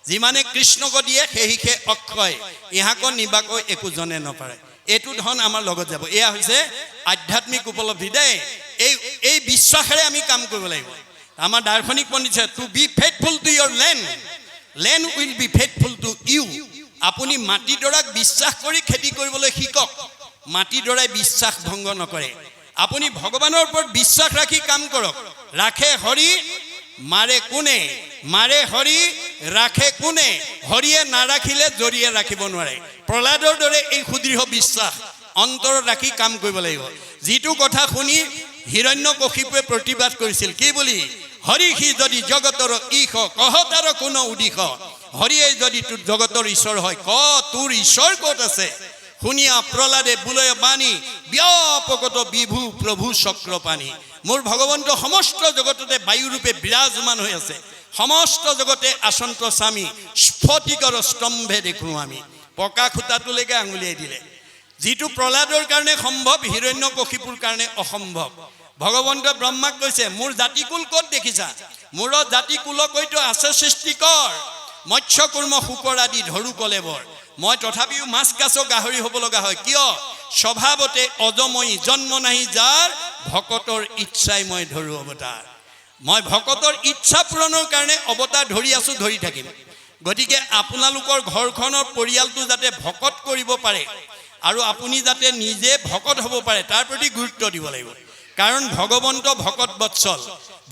যিমানে কৃষ্ণক দিয়ে সেহিকে অক্ষয়, ইহাকো নিবাকৈ একো জনে নপাৰে। এইটো ধন আমাৰ লগত যাব। এয়া হৈছে আধ্যাত্মিক উপলব্ধি দেই। এই বিশ্বাসেৰে আমি কাম কৰিব লাগিব। আমাৰ দাৰ্শনিক পণ্ডিত to be faithful to your land will be faithful to you. আপুনি মাটিডৰাক বিশ্বাস কৰি খেতি কৰিবলৈ শিকক। মাটিডৰাই বিশ্বাস ভংগ নকৰে। আপুনি ভগৱানৰ ওপৰত বিশ্বাস ৰাখি কাম কৰক। ৰাখে হৰি মাৰে কোনে, মাৰে হৰি ৰাখে কোনে, হৰিয়ে নাৰাখিলে জৰিয়ে ৰাখিব নোৱাৰে। প্ৰহ্লাদৰ দৰে এই সুদৃঢ় বিশ্বাস অন্তৰত ৰাখি কাম কৰিব লাগিব। যিটো কথা শুনি হিৰণ্যকশিপুৱে প্ৰতিবাদ কৰিছিল কি বুলি, হৰিষি যদি জগতৰ ঈশ কহ তাৰ কোনো উদিশ। হৰিয়ে যদি তোৰ জগতৰ ঈশ্বৰ হয় ক তোৰ ঈশ্বৰ ক'ত আছে। শুনিয়া প্ৰহ্লাদে বোলয় বাণী ব্যাপকত বিভু প্ৰভু চক্ৰপাণী। মোৰ ভগৱন্ত সমস্ত জগততে বায়ুৰূপে বিৰাজমান হৈ আছে। সমস্ত জগতে আচন্ত স্বামী স্ফটিকৰ স্তম্ভে দেখোঁ আমি। পকা খুঁটাটোলৈকে আঙুলিয়াই দিলে। যিটো প্ৰহ্লাদৰ কাৰণে সম্ভৱ হিৰণ্যকশিপুৰ কাৰণে অসম্ভৱ। ভগৱন্ত ব্ৰহ্মাক কৈছে মোৰ জাতিকুল ক'ত দেখিছা। মোৰ জাতিকুলকৈতো আছে সৃষ্টিকৰ, মৎস্য কুৰ্ম শুকৰ আদি ধৰো কলেবৰ। মই তথাপিও মাছ কাছ গাহৰি হ'ব লগা হয়। কিয়? স্বভাৱতে অজময়ী জন্ম নাহি যাৰ, ভকতৰ ইচ্ছাই মই ধৰো অৱতাৰ। মই ভকতৰ ইচ্ছা পূৰণৰ কাৰণে অৱতাৰ ধৰি আছো, ধৰি থাকিম। গতিকে আপোনালোকৰ ঘৰখনৰ পৰিয়ালটো যাতে ভকত কৰিব পাৰে আৰু আপুনি যাতে নিজে ভকত হ'ব পাৰে তাৰ প্ৰতি গুৰুত্ব দিব লাগিব। কাৰণ ভগৱন্ত ভকত বৎসল।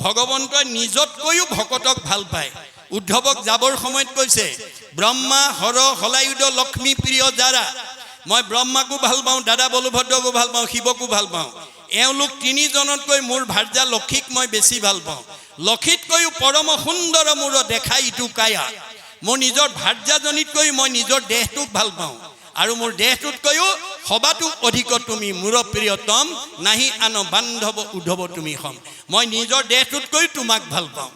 ভগৱন্তই নিজতকৈও ভকতক ভাল পায়। উদ্ধৱক যাবৰ সময়ত কৈছে ব্ৰহ্মা হৰ হলায়ুধ লক্ষ্মী প্ৰিয় যাৰা। মই ব্ৰহ্মাকো ভাল পাওঁ, দাদা বলভদ্ৰকো ভাল পাওঁ, শিৱকো ভাল পাওঁ। এওঁলোক তিনিজনতকৈ মোৰ ভাৰ্যা লক্ষীক মই বেছি ভাল পাওঁ। লক্ষীতকৈও পৰম সুন্দৰ মোৰ দেখা ইটো কায়া। মোৰ নিজৰ ভাৰ্যাজনীতকৈ মই নিজৰ দেহটোক ভাল পাওঁ আৰু মোৰ দেহটোতকৈও সবাতো অধিক তুমি মোৰ প্ৰিয়তম, নাহি আন বান্ধৱ উদ্ধৱ তুমি সম। মই নিজৰ দেহটোতকৈ তোমাক ভাল পাওঁ।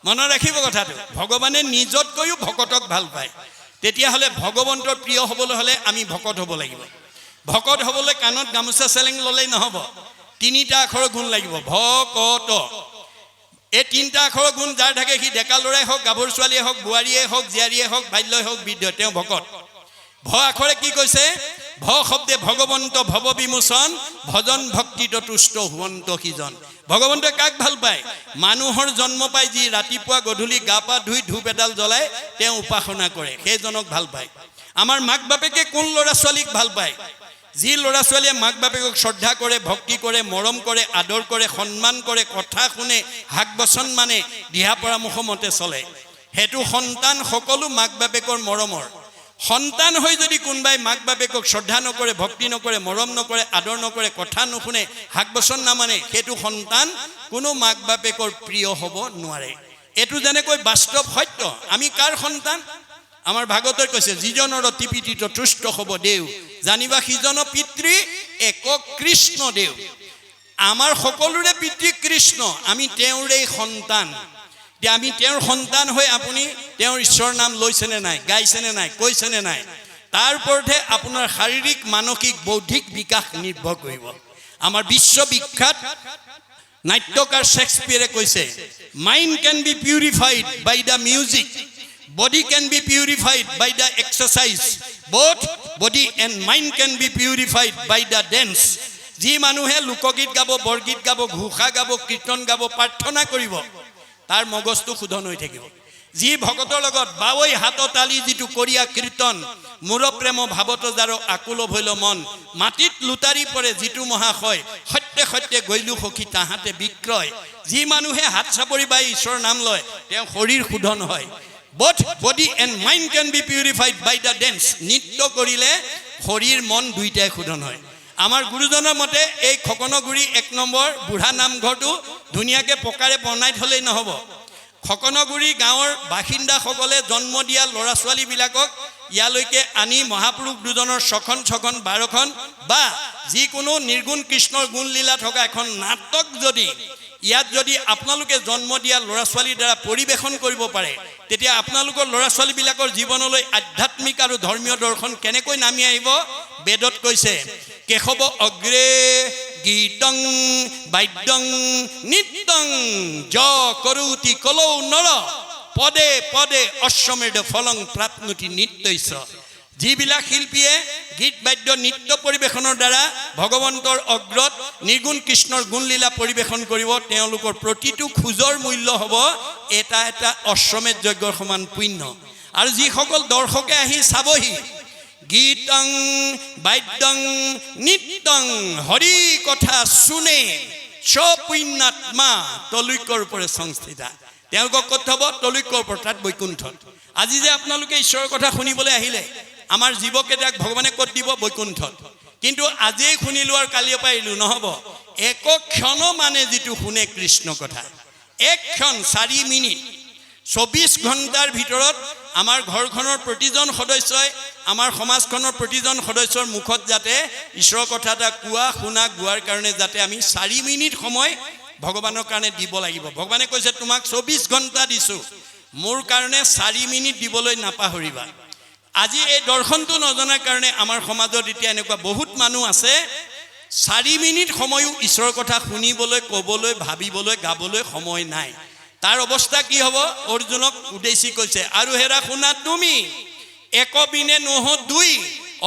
মনত ৰাখিব কথাটো। ভগৱানে নিজতকৈও ভকতক ভাল পায়। তেতিয়াহ'লে ভগৱন্তৰ প্ৰিয় হ'বলৈ হ'লে আমি ভকত হ'ব লাগিব। ভকত হ'বলৈ কাণত গামোচা চেলেং ল'লেই নহ'ব। তিনিটা আখৰৰ গুণ লাগিব। ভকত। এই তিনিটা আখৰৰ গুণ যাৰ থাকে সি ডেকা ল'ৰাই হওক, গাভৰু ছোৱালীয়ে হওক, বোৱাৰীয়ে হওক, জীয়াৰীয়ে হওক, বাল্যই হওক, বৃদ্ধ, তেওঁ ভকত। ভ আখৰে কি কৈছে? ভ শব্দে ভগৱন্ত ভৱ বিমোচন, ভজন ভক্তিত তুষ্ট হুৱন্ত সিজন। ভগৱন্তই কাক ভাল পায়? মানুহৰ জন্ম পাই যি ৰাতিপুৱা গধূলি গা পা ধুই ধূপ এডাল জ্বলাই তেওঁ উপাসনা কৰে, সেইজনক ভাল পায়। আমাৰ মাক বাপেকে কোন ল'ৰা ছোৱালীক ভাল পায়? যি ল'ৰা ছোৱালীয়ে মাক বাপেকক শ্ৰদ্ধা কৰে, ভক্তি কৰে, মৰম কৰে, আদৰ কৰে, সন্মান কৰে, কথা শুনে, হাক বচন মানে, দিহা পৰামৰ্শ মতে চলে, সেইটো সন্তান সকলো মাক বাপেকৰ মৰমৰ। সন্তান হৈ যদি কোনোবাই মাক বাপেকক শ্ৰদ্ধা নকৰে, ভক্তি নকৰে, মৰম নকৰে, আদৰ নকৰে, কথা নুশুনে, হাক বচন নামানে, সেইটো সন্তান কোনো মাক বাপেকৰ প্ৰিয় হ'ব নোৱাৰে। এইটো যেনেকৈ বাস্তৱ সত্য। আমি কাৰ সন্তান? আমাৰ ভাগৱতই কৈছে যিজনৰ ত্ৰিপিটিত তুষ্ট হ'ব দেও, জানিবা সিজন পিতৃ এক কৃষ্ণ দেও। আমাৰ সকলোৰে পিতৃ কৃষ্ণ, আমি তেওঁৰেই সন্তান। এতিয়া আমি তেওঁৰ সন্তান হৈ আপুনি তেওঁৰ ঈশ্বৰৰ নাম লৈছেনে নাই, গাইছেনে নাই, কৈছেনে নাই, তাৰ ওপৰতহে আপোনাৰ শাৰীৰিক, মানসিক, বৌদ্ধিক বিকাশ নিৰ্ভৰ কৰিব। আমাৰ বিশ্ববিখ্যাত নাট্যকাৰ শেক্সপিয়াৰে কৈছে mind can be purified by the music, body can be purified by the exercise, both body and mind can be purified by the dance. যি মানুহে লোকগীত গাব, বৰগীত গাব, ঘোষা গাব, কীৰ্তন গাব, প্ৰাৰ্থনা কৰিব, তাৰ মগজটো শুদ্ধ হৈ থাকিব। যি ভকতৰ লগত বাৱৈ হাত তালি যিটো কৰিয়া কীৰ্তন, মোৰ প্ৰেম ভাৱত যাৰ আকুল ভৈল মন, মাটিত লুটাৰি পৰে যিটো মহাশয়, সত্যে সত্যে গৈলো সখী তাহাঁতে বিক্ৰয়। যি মানুহে হাত চাপৰি বাই ঈশ্বৰৰ নাম লয় তেওঁ শৰীৰ শোধন হয়। Both body and mind can be purified by the dance. নৃত্য কৰিলে শৰীৰ মন দুইটাই শোধন হয়। আমাৰ গুৰুজনৰ মতে এই খকনগুৰি 1 নম্বৰ বুঢ়া নামঘৰটো ধুনীয়াকৈ পকাৰে বনাই থ'লেই নহ'ব। খকনগুৰি গাঁৱৰ বাসিন্দাসকলে জন্ম দিয়া ল'ৰা ছোৱালীবিলাকক ইয়ালৈকে আনি মহাপুৰুষ দুজনৰ 6খন 12খন বা যিকোনো নিৰ্গুণ কৃষ্ণৰ গুণলীলা থকা এখন নাটক যদি ইয়াত যদি আপোনালোকে জন্ম দিয়া ল'ৰা ছোৱালীৰ দ্বাৰা পৰিৱেশন কৰিব পাৰে, তেতিয়া আপোনালোকৰ ল'ৰা ছোৱালীবিলাকৰ জীৱনলৈ আধ্যাত্মিক আৰু ধৰ্মীয় দৰ্শন কেনেকৈ নামি আহিব? বেদত কৈছে কেশৱ অগ্ৰে গীতং বাদ্যং নিত্যং য কৰোতি কলৌ নৰ পদে পদে অশ্বমেধ ফলং প্ৰাপ্নুতি নিত্যৈছ। যিবিলাক শিল্পীয়ে গীত বাদ্য নৃত্য পৰিৱেশনৰ দ্বাৰা ভগৱন্তৰ অগ্ৰত নিৰ্গুণ কৃষ্ণৰ গুণলীলা পৰিৱেশন কৰিব, তেওঁলোকৰ প্ৰতিটো খোজৰ মূল্য হ'ব এটা এটা অশ্বমেধ যজ্ঞৰ সমান পুণ্য। আৰু যিসকল দৰ্শকে আহি চাবহি, গীতং বাদ্যং নিত্যং হৰি কথা শুনে স্বপুণ্যাত্মা তলৈকৰ ওপৰে সংস্থিতা, তেওঁলোকক ক'ত থ'ব? তলৈকৰ ওপৰত, তাত বৈকুণ্ঠত। আজি যে আপোনালোকে ঈশ্বৰৰ কথা শুনিবলৈ আহিলে, আমাৰ জীৱকেইটাক ভগৱানে ক'ত দিব? বৈকুণ্ঠত। কিন্তু আজিয়েই শুনিলোঁ আৰু কালিৰ পৰা এৰিলোঁ, নহ'ব। এক ক্ষণ মানে যিটো শুনে কৃষ্ণ কথা, এক ক্ষণ 4 মিনিট 24 ঘণ্টাৰ ভিতৰত আমাৰ ঘৰখনৰ প্ৰতিজন সদস্যই, আমাৰ সমাজখনৰ প্ৰতিজন সদস্যৰ মুখত যাতে ঈশ্বৰৰ কথা এটা কোৱা শুনা গোৱাৰ কাৰণে যাতে আমি 4 মিনিট সময় ভগৱানৰ কাৰণে দিব লাগিব। ভগৱানে কৈছে তোমাক 24 ঘণ্টা দিছোঁ, মোৰ কাৰণে 4 মিনিট দিবলৈ নাপাহৰিবা। আজি এই দৰ্শনটো নজনাৰ কাৰণে আমাৰ সমাজত এতিয়া এনেকুৱা বহুত মানুহ আছে, 4 মিনিট সময়ো ঈশ্বৰৰ কথা শুনিবলৈ, ক'বলৈ, ভাবিবলৈ, গাবলৈ সময় নাই। তাৰ অৱস্থা কি হ'ব? অৰ্জুনক উদ্দেশ্যি কৈছে, আৰু হেৰা শুনা তুমি, একবিনে নহ দুই,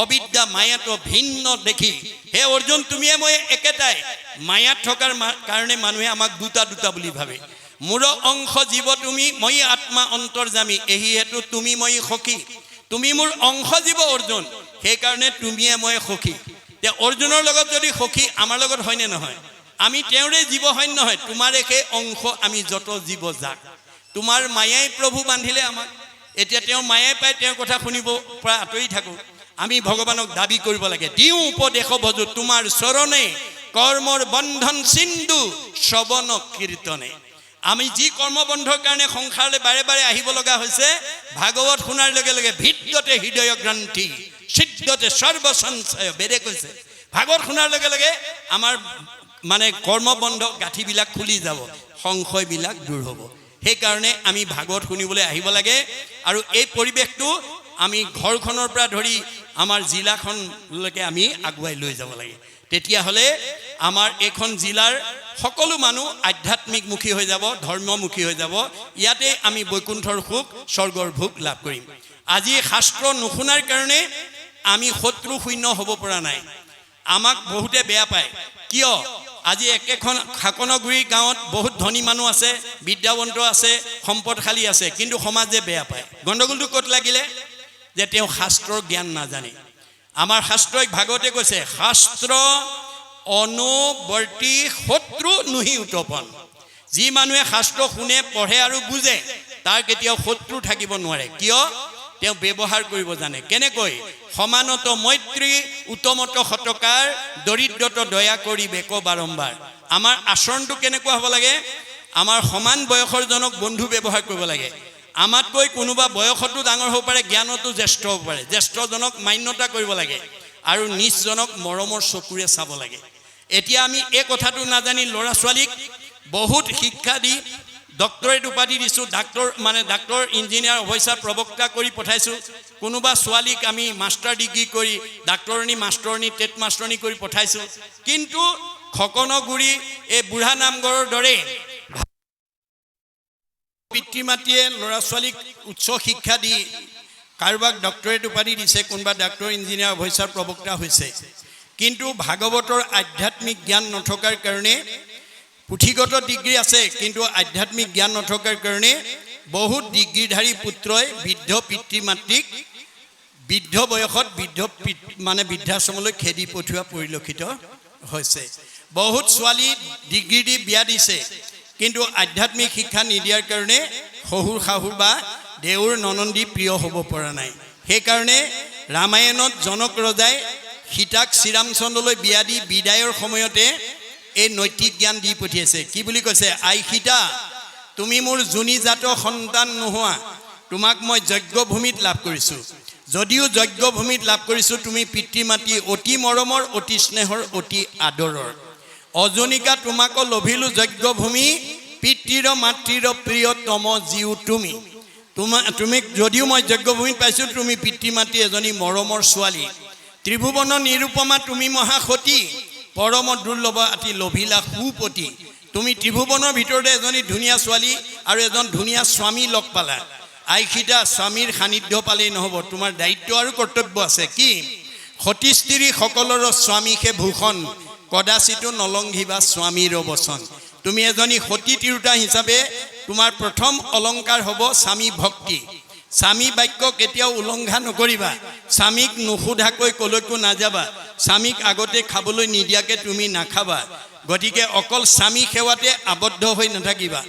অবিদ্যা মায়াত ভিন্ন দেখি। হে অৰ্জুন, তুমিয়ে মই একেটাই। মায়াত থকাৰ কাৰণে মানুহে আমাক দুটা দুটা বুলি ভাবে। মোৰ অংশ জীৱ তুমি, মই আত্মা অন্তৰ্যামী, এই হেতু তুমি মই সখী। তুমি মোৰ অংশ জীৱ অৰ্জুন, সেইকাৰণে তুমিয়ে মই সখী। এতিয়া অৰ্জুনৰ লগত যদি সখী, আমাৰ লগত হয়নে নহয়? আমি তেওঁৰে জীৱ হয় নহয়? তোমাৰে সেই অংশ আমি যত জীৱ যাক। তোমাৰ মায়াই প্ৰভু বান্ধিলে আমাক, এতিয়া তেওঁৰ মায়াই পাই তেওঁৰ কথা শুনিব পৰা আঁতৰি থাকোঁ। আমি ভগৱানক দাবী কৰিব লাগে, দিওঁ উপদেশ ভজো তোমাৰ চৰণে, কৰ্মৰ বন্ধন সিন্ধু শ্ৰৱণ কীৰ্তনে। আমি যি কৰ্মবন্ধৰ কাৰণে সংসাৰলৈ বাৰে বাৰে আহিব লগা হৈছে, ভাগৱত শুনাৰ লগে লগে ভিদ্যতে হৃদয় গ্ৰন্থি সিদ্ধতে সৰ্বসঞ্চয়, বেদে কৈছে ভাগৱত শুনাৰ লগে লগে আমাৰ মানে কৰ্মবন্ধ গাঁঠিবিলাক খুলি যাব, সংশয়বিলাক দূৰ হ'ব। সেইকাৰণে আমি ভাগৱত শুনিবলৈ আহিব লাগে। আৰু এই পৰিৱেশটো আমি ঘৰখনৰ পৰা ধৰি আমাৰ জিলাখনলৈকে আমি আগুৱাই লৈ যাব লাগে। তেতিয়াহ'লে আমাৰ এইখন জিলাৰ সকলো মানুহ আধ্যাত্মিকমুখী হৈ যাব, ধৰ্মমুখী হৈ যাব। ইয়াতে আমি বৈকুণ্ঠৰ সুখ, স্বৰ্গৰ ভোগ লাভ কৰিম। আজি শাস্ত্ৰ নুশুনাৰ কাৰণে আমি শত্ৰু শূন্য হ'ব পৰা নাই। আমাক বহুতে বেয়া পায়, কিয়? আজি একেখন খাকনগুৰি গাঁৱত বহুত ধনী মানুহ আছে, বিদ্যাৱন্ত আছে, সম্পদশালী আছে, কিন্তু সমাজে বেয়া পায়। গণ্ডগোলটো ক'ত লাগিলে? যে তেওঁ শাস্ত্ৰৰ জ্ঞান নাজানে। আমাৰ শাস্ত্ৰই ভাগৱতে কৈছে, শাস্ত্ৰ অনুবৰ্তী শত্ৰু নুহি উত্তপন। যি মানুহে শাস্ত্ৰ শুনে, পঢ়ে আৰু বুজে, তাৰ কেতিয়াও শত্ৰু থাকিব নোৱাৰে। কিয়? তেওঁ ব্যৱহাৰ কৰিব জানে। কেনেকৈ? সমানত মৈত্ৰী, উত্তমত সতকাৰ, দৰিদ্ৰত দয়া কৰি বেক বাৰম্বাৰ। আমাৰ আচৰণটো কেনেকুৱা হ'ব লাগে? আমাৰ সমান বয়সৰ জনক বন্ধু ব্যৱহাৰ কৰিব লাগে। আমাতকৈ কোনোবা বয়সতো ডাঙৰ হ'ব পাৰে, জ্ঞানতো জ্যেষ্ঠ হ'ব পাৰে, জ্যেষ্ঠজনক মান্যতা কৰিব লাগে আৰু নিজজনক মৰমৰ চকুৰে চাব লাগে। এতিয়া আমি এই কথাটো নাজানি ল'ৰা ছোৱালীক বহুত শিক্ষা দি ডক্টৰেট উপাধি দিছোঁ, ডাক্তৰ, ইঞ্জিনিয়াৰ, অফিচাৰ, প্ৰবক্তা কৰি পঠাইছোঁ। কোনোবা ছোৱালীক আমি মাষ্টাৰ ডিগ্ৰী কৰি ডাক্তৰণী, মাষ্টৰণী, টেট মাষ্টৰণী কৰি পঠাইছোঁ। কিন্তু খকনগুৰি এই বুঢ়া নামঘৰৰ দৰে পিতৃ মাতৃয়ে ল'ৰা ছোৱালীক উচ্চ শিক্ষা দি কাৰোবাক ডক্টৰেট উপাধি দিছে, কোনোবা ডাক্তৰ, ইঞ্জিনিয়াৰ, অফিচাৰ, প্ৰবক্তা হৈছে। কিন্তু ভাগৱতৰ আধ্যাত্মিক জ্ঞান নথকাৰ কাৰণে, পুথিগত ডিগ্ৰী আছে কিন্তু আধ্যাত্মিক জ্ঞান নথকাৰ কাৰণে বহুত ডিগ্ৰীধাৰী পুত্ৰই বৃদ্ধ পিতৃ মাতৃক বৃদ্ধ বয়সত বৃদ্ধাশ্ৰমলৈ খেদি পঠোৱা পৰিলক্ষিত হৈছে। বহুত ছোৱালী ডিগ্ৰী দি বিয়া দিছে, কিন্তু আধ্যাত্মিক শিক্ষা নিদিয়াৰ কাৰণে শহুৰ শাহুৰ বা দেউৰ ননন্দী প্ৰিয় হ'ব পৰা নাই। সেইকাৰণে ৰামায়ণত জনক ৰজাই সীতাক শ্ৰীৰামচন্দ্ৰলৈ বিয়া দি বিদায়ৰ সময়তে এই নৈতিক জ্ঞান দি পঠিয়াইছে। কি বুলি কৈছে? আই সীতা, তুমি মোৰ যোনিজাত সন্তান নোহোৱা, তোমাক মই যজ্ঞভূমিত লাভ কৰিছোঁ। যদিও যজ্ঞভূমিত লাভ কৰিছোঁ, তুমি পিতৃ মাতৃ অতি মৰমৰ, অতি স্নেহৰ, অতি আদৰৰ। অজনিকা তোমাক লভিলোঁ যজ্ঞভূমি, পিতৃৰ মাতৃৰ প্ৰিয়তম জীও তুমি। তুমি যদিও মই যজ্ঞভূমিত পাইছোঁ, তুমি পিতৃ মাতৃ এজনী মৰমৰ ছোৱালী। ত্ৰিভুৱন নিৰূপমা তুমি মহাসতী, পৰম দুৰ্লভ আতি লভিলা সুপতি। তুমি ত্ৰিভুৱনৰ ভিতৰতে এজনী ধুনীয়া ছোৱালী আৰু এজন ধুনীয়া স্বামী লগ পালা। আইখিতা স্বামীৰ সান্নিধ্য পালেই নহ'ব, তোমাৰ দায়িত্ব আৰু কৰ্তব্য আছে। কি? সতী স্ত্ৰী সকলৰ স্বামীকে ভূষণ, কদাচিতো নলংঘিবা স্বামীৰ বচন। তুমি এজনী সতী তিৰোতা হিচাপে তোমাৰ প্ৰথম অলংকাৰ হ'ব স্বামী ভক্তি। স্বামী বাক্য কেতিয়াও উলংঘা নকৰিবা। স্বামীক নুসুধাকৈ কলৈকো নাযাবা। স্বামীক আগতে খাবলৈ নিদিয়াকৈ তুমি নাখাবা। গতিকে অকল স্বামী সেৱাতে আবদ্ধ হৈ নাথাকিবা।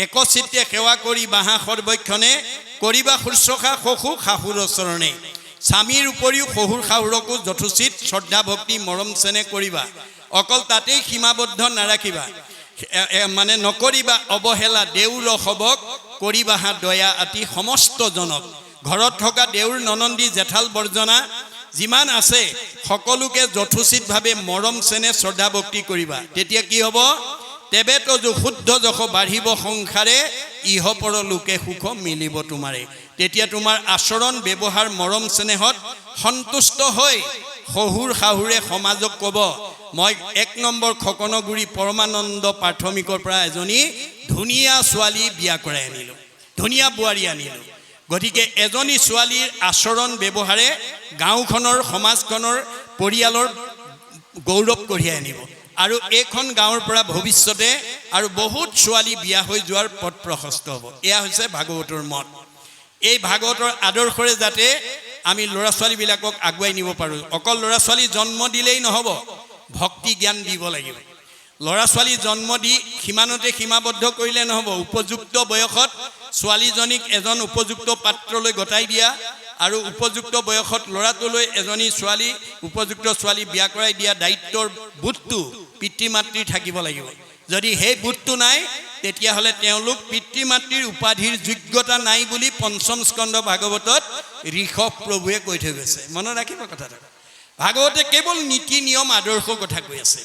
একচিত্তে সেৱা কৰি বাহা সৰ্বক্ষণে, কৰিবা শুশ্ৰূষা শহুৰ শাহুৰ চৰণে। স্বামীৰ উপৰিও শহুৰ শাহুৰকো যথোচিত শ্ৰদ্ধা ভক্তি মৰম চেনেহ কৰিবা। অকল তাতেই সীমাবদ্ধ নাৰাখিবা, মানে নকৰিবা অৱহেলা। দেউৰ সবক কৰিবাহা দয়া আতি সমস্ত জনক। ঘৰত থকা দেউৰ ননন্দী জেঠাল বৰ্জনা যিমান আছে সকলোকে যথোচিতভাৱে মৰম চেনেহ শ্ৰদ্ধা ভক্তি কৰিবা। তেতিয়া কি হ'ব? তেবে তজু শুদ্ধ যশ বাঢ়িব সংসাৰে, ইহ পৰ লোকে সুখ মিলিব তোমাৰে। তেতিয়া তোমাৰ আচৰণ ব্যৱহাৰ মৰম চেনেহত সন্তুষ্ট হৈ শহুৰ শাহুৰে সমাজক ক'ব, মই 1 নম্বৰ খকনগুৰি পৰমানন্দ প্ৰাথমিকৰ পৰা এজনী ধুনীয়া ছোৱালী বিয়া কৰাই আনিলোঁ, ধুনীয়া বোৱাৰী আনিলোঁ। গতিকে এজনী ছোৱালীৰ আচৰণ ব্যৱহাৰে গাঁওখনৰ সমাজখনৰ পৰিয়ালৰ গৌৰৱ কঢ়িয়াই আনিব আৰু এইখন গাঁৱৰ পৰা ভৱিষ্যতে আৰু বহুত ছোৱালী বিয়া হৈ যোৱাৰ পথ প্ৰশস্ত হ'ব। এয়া হৈছে ভাগৱতৰ মত। এই ভাগৱতৰ আদৰ্শৰে যাতে আমি ল'ৰা ছোৱালীবিলাকক আগুৱাই নিব পাৰোঁ। অকল ল'ৰা ছোৱালী জন্ম দিলেই নহ'ব, ভক্তি জ্ঞান দিব লাগিব। ল'ৰা ছোৱালী জন্ম দি সিমানতে সীমাবদ্ধ কৰিলে নহ'ব। উপযুক্ত বয়সত ছোৱালীজনীক এজন উপযুক্ত পাত্ৰলৈ গতাই দিয়া আৰু উপযুক্ত বয়সত ল'ৰাটোলৈ এজনী ছোৱালী, উপযুক্ত ছোৱালী বিয়া কৰাই দিয়া দায়িত্বৰ বোধটো পিতৃ মাতৃৰ থাকিব লাগিব। যদি সেই বোধটো নাই তেতিয়াহ'লে তেওঁলোক পিতৃ মাতৃৰ উপাধিৰ যোগ্যতা নাই বুলি ৫ম স্কন্ধ ভাগৱতত ঋষভ প্ৰভুৱে কৈ থৈ গৈছে। মনত ৰাখিব কথাটো। ভাগৱতে কেৱল নীতি নিয়ম আদৰ্শৰ কথা কৈ আছে।